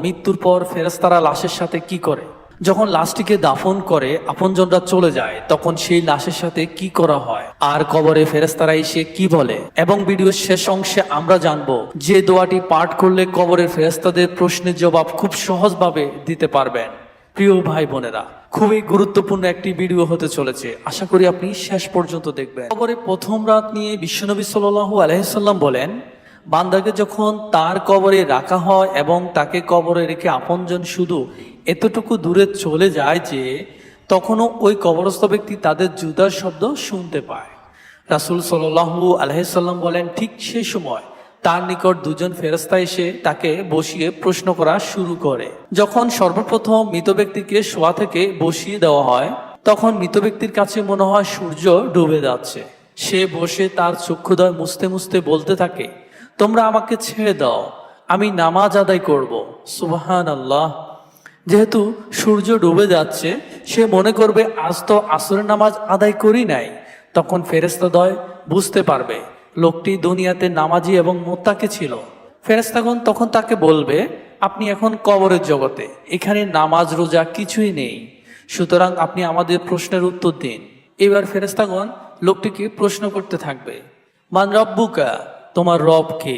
মৃত্যুর পর ফেরেশতারা লাশের সাথে কি করে? যখন লাশটিকে দাফন করে আপনজনরা চলে যায়, তখন সেই লাশের সাথে কি করা হয়, আর কবরে ফেরেশতারা এসে কি বলে, এবং ভিডিওর শেষ অংশে আমরা জানবো যে দোয়াটি পাঠ করলে কবরের ফেরেশতাদের প্রশ্নের জবাব খুব সহজভাবে দিতে পারবেন। প্রিয় ভাই বোনেরা, খুবই গুরুত্বপূর্ণ একটি ভিডিও হতে চলেছে, আশা করি আপনি শেষ পর্যন্ত দেখবেন। কবরে প্রথম রাত নিয়ে বিশ্বনবী সাল্লাল্লাহু আলাইহি সাল্লাম বলেন, বান্দাকে যখন তার কবরে রাখা হয় এবং তাকে কবরে রেখে আপনজন শুধু এতটুকু দূরে চলে যায় যে তখনও ওই কবরস্থ ব্যক্তি তাদের জুতার শব্দ শুনতে পায়। রাসূল সাল্লাল্লাহু আলাইহি সাল্লাম বলেন, ঠিক সেই সময় তার নিকট দুজন ফেরেশতা এসে তাকে বসিয়ে প্রশ্ন করা শুরু করে। যখন সর্বপ্রথম মৃত ব্যক্তিকে শোয়া থেকে বসিয়ে দেওয়া হয়, তখন মৃত ব্যক্তির কাছে মনে হয় সূর্য ডুবে যাচ্ছে। সে বসে তার চক্ষুদ্বয় মুছতে মুছতে বলতে থাকে, তোমরা আমাকে ছেড়ে দাও, আমি নামাজ আদায় করব। সুবহানাল্লাহ। যেহেতু সূর্য ডুবে যাচ্ছে, সে মনে করবে আজ তো আসরের নামাজ আদায় করি নাই। তখন ফেরেশতাদ্বয় বুঝতে পারবে লোকটি দুনিয়াতে নামাজি এবং মুত্তাকি ছিল। ফেরেশতাগণ তখন তাকে বলবে, আপনি এখন কবরের জগতে, এখানে নামাজ রোজা কিছুই নেই, সুতরাং আপনি আমাদের প্রশ্নের উত্তর দিন। এবার ফেরেশতাগণ লোকটিকে প্রশ্ন করতে থাকবে, মান রব্বুকা, তোমার রব কে?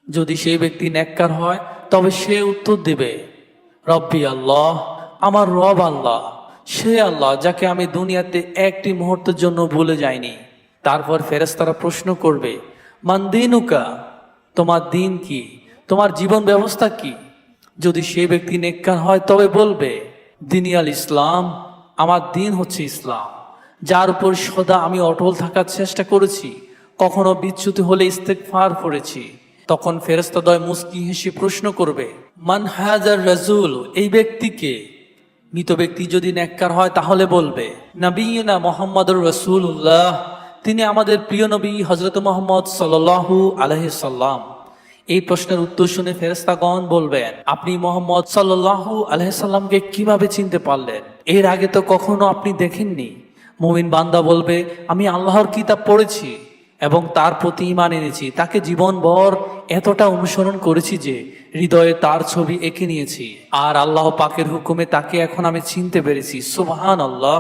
যদি সেই ব্যক্তি নেককার হয় তবে সে উত্তর দিবে, রব্বি আল্লাহ, আমার রব আল্লাহ, সে আল্লাহ যাকে আমি দুনিয়াতে একটি মুহূর্তের জন্য ভুলে যাইনি। তারপর ফেরেশতারা প্রশ্ন করবে, মান দিনুকা, তোমার দিন কি, তোমার জীবন ব্যবস্থা কি? যদি সেই ব্যক্তি নেককার হয় তবে বলবে, দিনিয়াল ইসলাম, আমার দিন হচ্ছে ইসলাম, যার উপর সদা আমি অটল থাকার চেষ্টা করেছি, কখনো বিচ্যুতি হলে ইস্তেগফার করেছি। তখন ফেরেশতাদ্বয় মুস্কি হেসে প্রশ্ন করবে, মান হাজার রাজুল, এই ব্যক্তিকে? মৃত ব্যক্তি যদি নেককার হয় তাহলে বলবে, নবিয়ুনা মুহাম্মাদুর রাসূলুল্লাহ, তিনি আমাদের প্রিয় নবী হযরত মুহাম্মদ সাল্লাল্লাহু আলাইহি সাল্লাম। এই প্রশ্নের উত্তর শুনে ফেরেশতাগণ বলবেন, আপনি মুহাম্মদ সাল্লাল্লাহু আলাইহি সাল্লামকে কিভাবে চিনতে পারলেন? এর আগে তো কখনো আপনি দেখেননি। মুমিন বান্দা বলবে, আমি আল্লাহর কিতাব পড়েছি এবং তার প্রতি ঈমান এনেছি, তাকে জীবনভর এতটা অনুসরণ করেছি যে হৃদয়ে তার ছবি এঁকে নিয়েছি, আর আল্লাহ পাকের হুকুমে তাকে এখন আমি চিনতে পেরেছি। সুবহানাল্লাহ।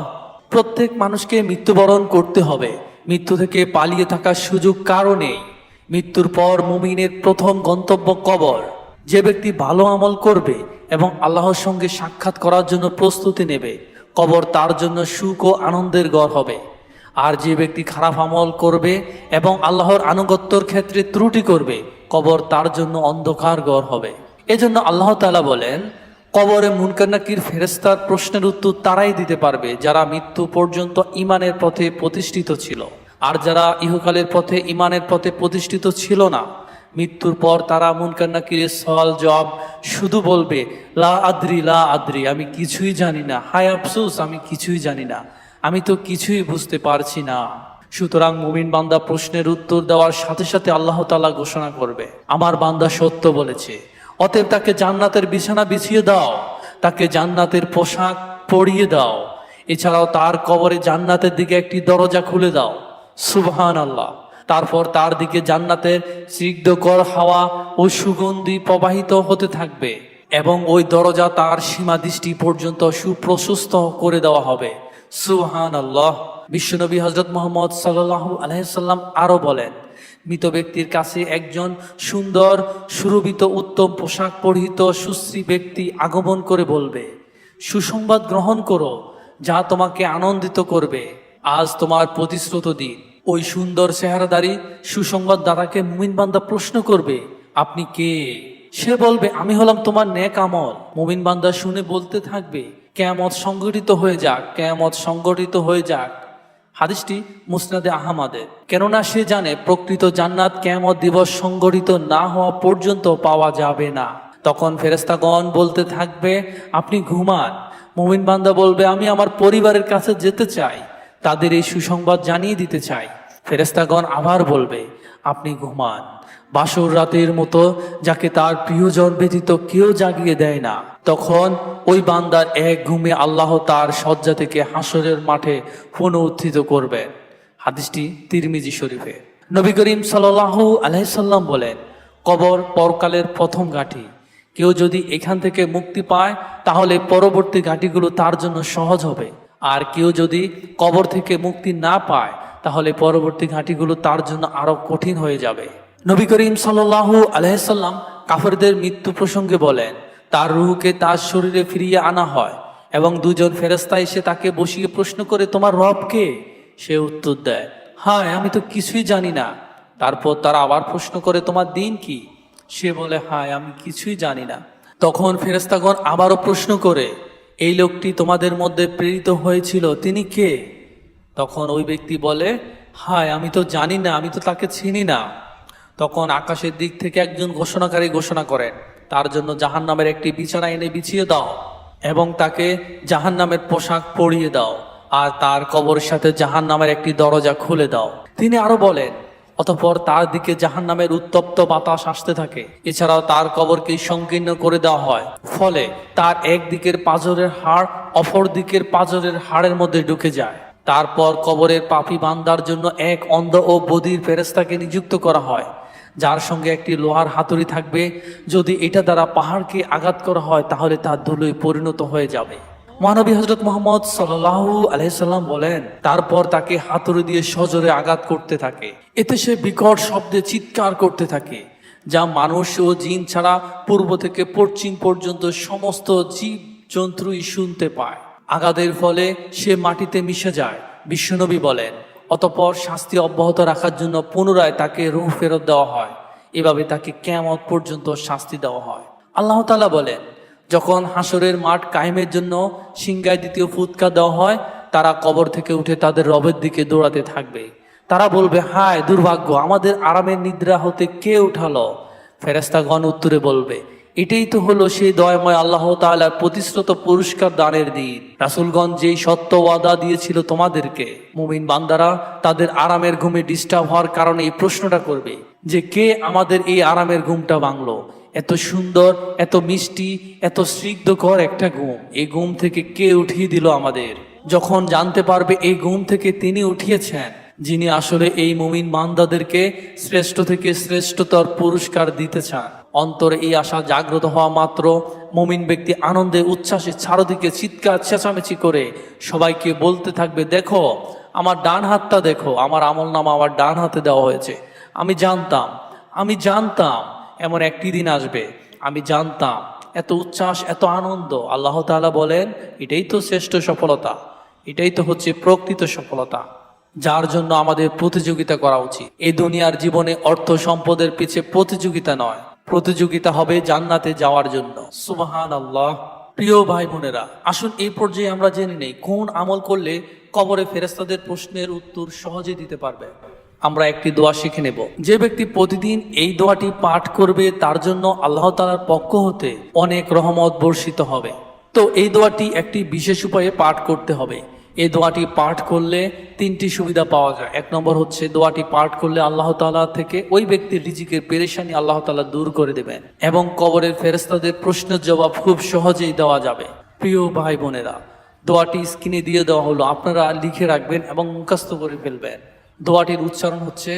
প্রত্যেক মানুষকে মৃত্যুবরণ করতে হবে, মৃত্যু থেকে পালিয়ে থাকার সুযোগ কারো নেই। মৃত্যুর পর মুমিনের প্রথম গন্তব্য কবর। যে ব্যক্তি ভালো আমল করবে এবং আল্লাহর সঙ্গে সাক্ষাৎ করার জন্য প্রস্তুতি নেবে, কবর তার জন্য সুখ ও আনন্দের ঘর হবে। আর যে ব্যক্তি খারাপ আমল করবে এবং আল্লাহর আনুগত্যের ক্ষেত্রে ত্রুটি করবে, কবর তার জন্য অন্ধকার ঘর হবে। এজন্য আল্লাহ তাআলা বলেন, কবরে মুনকার নাকির ফেরেশতার প্রশ্নের উত্তর তারাই দিতে পারবে যারা মৃত্যু পর্যন্ত ঈমানের পথে প্রতিষ্ঠিত ছিল। আর যারা ইহকালের পথে ঈমানের পথে প্রতিষ্ঠিত ছিল না, মৃত্যুর পর তারা মুনকার নাকিরের সওয়াল জবাব শুধু বলবে, লা আদ্রি লা আদ্রি, আমি কিছুই জানি না, হায় আফসোস, আমি কিছুই জানি না, আমি তো কিছুই বুঝতে পারছি না। সুতরাং মুমিন বান্দা প্রশ্নের উত্তর দেওয়ার সাথে সাথে আল্লাহ তাআলা ঘোষণা করবে, আমার বান্দা সত্য বলেছে, অতএব তাকে জান্নাতের বিছানা বিছিয়ে দাও, তাকে জান্নাতের পোশাক পরিয়ে দাও, এছাড়াও তার কবরে জান্নাতের দিকে একটি দরজা খুলে দাও। সুবহানাল্লাহ। তারপর তার দিকে জান্নাতের স্নিগ্ধকর হাওয়া ও সুগন্ধি প্রবাহিত হতে থাকবে এবং ওই দরজা তার সীমাদৃষ্টি পর্যন্ত সুপ্রশস্ত করে দেওয়া হবে। সুবহানাল্লাহ। বিশ্বনবী হযরত মুহাম্মদ সাল্লাল্লাহু আলাইহি সাল্লাম আরো বলেন, মৃত ব্যক্তির কাছে একজন সুন্দর সুরভিত উত্তম পোশাক পরিহিত সুশ্রী ব্যক্তি আগমন করে বলবে, সুসংবাদ গ্রহণ করো, যা তোমাকে আনন্দিত করবে, আজ তোমার প্রতিশ্রুত দিন। ওই সুন্দর চেহারাদারী সুসংবাদ দাতাকে মুমিন বান্দা প্রশ্ন করবে, আপনি কে? সে বলবে, আমি হলাম তোমার নেক আমল। মুমিন বান্দা শুনে বলতে থাকবে, কিয়ামত সংগঠিত হয়ে যাক, কিয়ামত সংগঠিত হয়ে যাক। হাদিসটি মুসনাদে আহমদের। কেননা সে জানে প্রকৃত জান্নাত কিয়ামত দিবস সংগঠিত না হওয়া পর্যন্ত পাওয়া যাবে না। তখন ফেরেশতাগণ বলতে থাকবে, আপনি ঘুমান। মুমিন বান্দা বলবে, আমি আমার পরিবারের কাছে যেতে চাই, তাদের এই সুসংবাদ জানিয়ে দিতে চাই। ফেরেশতাগণ আবার বলবে, আপনি ঘুমান। বাসর রাতের মতো যাকে তার প্রিয়জন ব্যতীত কেউ জাগিয়ে দেয় না। তখন ওই বান্দার এক ঘুমে আল্লাহ তার শয্যা থেকে হাসরের মাঠে পুনরুত্থিত করবেন। হাদিসটি তিরমিজি শরীফে। নবী করিম সাল্লাল্লাহু আলাইহি সাল্লাম বলেন, কবর পরকালের প্রথম ঘাঁটি। কেউ যদি এখান থেকে মুক্তি পায় তাহলে পরবর্তী ঘাটিগুলো তার জন্য সহজ হবে, আর কেউ যদি কবর থেকে মুক্তি না পায় তাহলে পরবর্তী ঘাটিগুলো তার জন্য আরো কঠিন হয়ে যাবে। নবী করিম সাল্লাল্লাহু আলাইহি সাল্লাম কাফেরদের মৃত্যু প্রসঙ্গে বলেন, তার রূহকে তার শরীরে ফিরিয়ে আনা হয় এবং দুজন ফেরেশতা এসে তাকে বসিয়ে প্রশ্ন করে, তোমার রব কে? সে উত্তর দেয়, হ্যাঁ আমি তো কিছুই জানি না। তারপর তারা আবার প্রশ্ন করে, তোমার দিন কি? সে বলে, হ্যাঁ আমি কিছুই জানি না। তখন ফেরেশতাগণ আবারও প্রশ্ন করে, এই লোকটি তোমাদের মধ্যে প্রেরিত হয়েছিল তিনি কে? তখন ওই ব্যক্তি বলে, হায় আমি তো জানি না, আমি তো তাকে চিনি না। তখন আকাশের দিক থেকে একজন ঘোষণাকারী ঘোষণা করেন, তার জন্য জাহান্নামের একটি বিছানা এনে বিছিয়ে দাও এবং তাকে জাহান্নামের পোশাক পরিয়ে দাও, আর তার কবরের সাথে জাহান্নামের একটি দরজা খুলে দাও। তিনি আরো বলেন, অতঃপর তার দিকে জাহান্নামের উত্তপ্ত বাতাস আসতে থাকে। এছাড়াও তার কবরকে সংকীর্ণ করে দেওয়া হয়, ফলে তার এক দিকের পাঁজরের হাড় অপর দিকের পাঁজরের হাড়ের মধ্যে ঢুকে যায়। তারপর কবরের পাপী বান্দার জন্য এক অন্ধ ও বধির ফেরেশতাকে নিযুক্ত করা হয়, যার সঙ্গে একটি লোহার হাতুড়ি থাকবে। যদি এটা দ্বারা পাহাড়কে আঘাত করা হয় তাহলে তা ধুলোয় পরিণত হয়ে যাবে। মহানবী হযরত মুহাম্মদ সাল্লাল্লাহু আলাইহি সাল্লাম বলেন, তারপর তাকে হাতুড়ি দিয়ে সজোরে আঘাত করতে থাকে। এতে সে বিকট শব্দে চিৎকার করতে থাকে, যা মানুষ ও জিন ছাড়া পূর্ব থেকে পশ্চিম পর্যন্ত সমস্ত জীব জন্তুই শুনতে পায়। আঘাতের ফলে সে মাটিতে মিশে যায়। বিশ্বনবী বলেন, অতঃপর শাস্তি অব্যাহত রাখার জন্য পুনরায় তাকে রূহ ফেরত দেওয়া হয়। এভাবে তাকে কিয়ামত পর্যন্ত শাস্তি দেওয়া হয়। আল্লাহ তাআলা বলেন, যখন হাসরের মাঠ কায়েমের জন্য সিংহায় দ্বিতীয় ফুৎকার দেওয়া হয়, তারা কবর থেকে উঠে তাদের রবের দিকে দৌড়াতে থাকবে। তারা বলবে, হায় দুর্ভাগ্য, আমাদের আরামের নিদ্রা হতে কে উঠালো? ফেরেশতাগণ উত্তরে বলবে, এটাই তো হলো সেই দয়াময় আল্লাহ তাআলার প্রতিশ্রুত পুরস্কার দানের দিন। রাসূলগণ যেই সত্য ওয়াদা দিয়েছিল তোমাদেরকে, মুমিন বান্দারা তাদের আরামের ঘুমে ডিস্টার্ব হওয়ার কারণে এই প্রশ্নটা করবে যে কে আমাদের এই আরামের ঘুমটা ভাঙলো? এত সুন্দর, এত মিষ্টি, এত স্নিগ্ধকর একটা ঘুম, এই ঘুম থেকে কে উঠিয়ে দিল আমাদের? যখন জানতে পারবে এই ঘুম থেকে তিনি উঠিয়েছেন, যিনি আসলে এই মুমিন বান্দাদেরকে শ্রেষ্ঠ থেকে শ্রেষ্ঠতর পুরস্কার দিতে চান, অন্তরে এই আশা জাগ্রত হওয়া মাত্র মুমিন ব্যক্তি আনন্দে উচ্ছ্বাসে চারদিকে চিৎকার চেঁচামেচি করে সবাইকে বলতে থাকবে, দেখো আমার ডান হাতটা দেখো, আমার আমলনামা আমার ডান হাতে দেওয়া হয়েছে। আমি জানতাম এমন একটি দিন আসবে, আমি জানতাম। এত উচ্ছ্বাস, এত আনন্দ। আল্লাহ তাআলা বলেন, এটাই তো শ্রেষ্ঠ সফলতা, এটাই তো হচ্ছে প্রকৃত সফলতা, যার জন্য আমাদের প্রতিযোগিতা করা উচিত। এই দুনিয়ার জীবনে অর্থ সম্পদের পিছে প্রতিযোগিতা নয়, প্রতিযোগিতা হবে জান্নাতে যাওয়ার জন্য। সুবহানাল্লাহ। প্রিয় ভাই বোনেরা, আসুন এই পর্যায়ে আমরা জেনে নেই কোন আমল করলে কবরে ফেরেশতাদের প্রশ্নের উত্তর সহজে দিতে পারবে। আমরা একটি দোয়া শিখে নেব। যে ব্যক্তি প্রতিদিন এই দোয়াটি পাঠ করবে তার জন্য আল্লাহ তাআলার পক্ষ হতে অনেক রহমত বর্ষিত হবে। তো এই দোয়াটি একটি বিশেষ উপায়ে পাঠ করতে হবে। এই দোয়াটি পাঠ করলে তিনটি সুবিধা পাওয়া যায়। এক নম্বর হচ্ছে, দোয়াটি পাঠ করলে আল্লাহ তাআলা থেকে ওই ব্যক্তির রিজিকের পেরেশানি আল্লাহ তাআলা দূর করে দেবেন এবং কবরের ফেরেশতাদের প্রশ্নের জবাব খুব সহজেই দেওয়া যাবে। প্রিয় ভাই বোনেরা, দোয়াটি স্ক্রিনে দিয়ে দেওয়া হলো, আপনারা লিখে রাখবেন এবং মুখস্থ করে ফেলবেন। দোয়াটির উচ্চারণ হচ্ছে,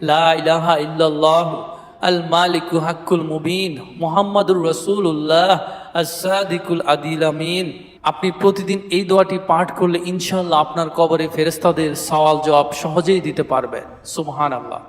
লা ইলাহা ইল্লাল্লাহু আল মালিকু হাক্কুল মুবিন মুহাম্মাদুর রাসূলুল্লাহ আস-সাদিকুল আদিল আমিন। আপনি প্রতিদিন এই দোয়াটি পাঠ করলে ইনশাআল্লাহ আপনার কবরে ফেরেশতাদের সওয়াল জবাব সহজেই দিতে পারবেন। সুবহানাল্লাহ।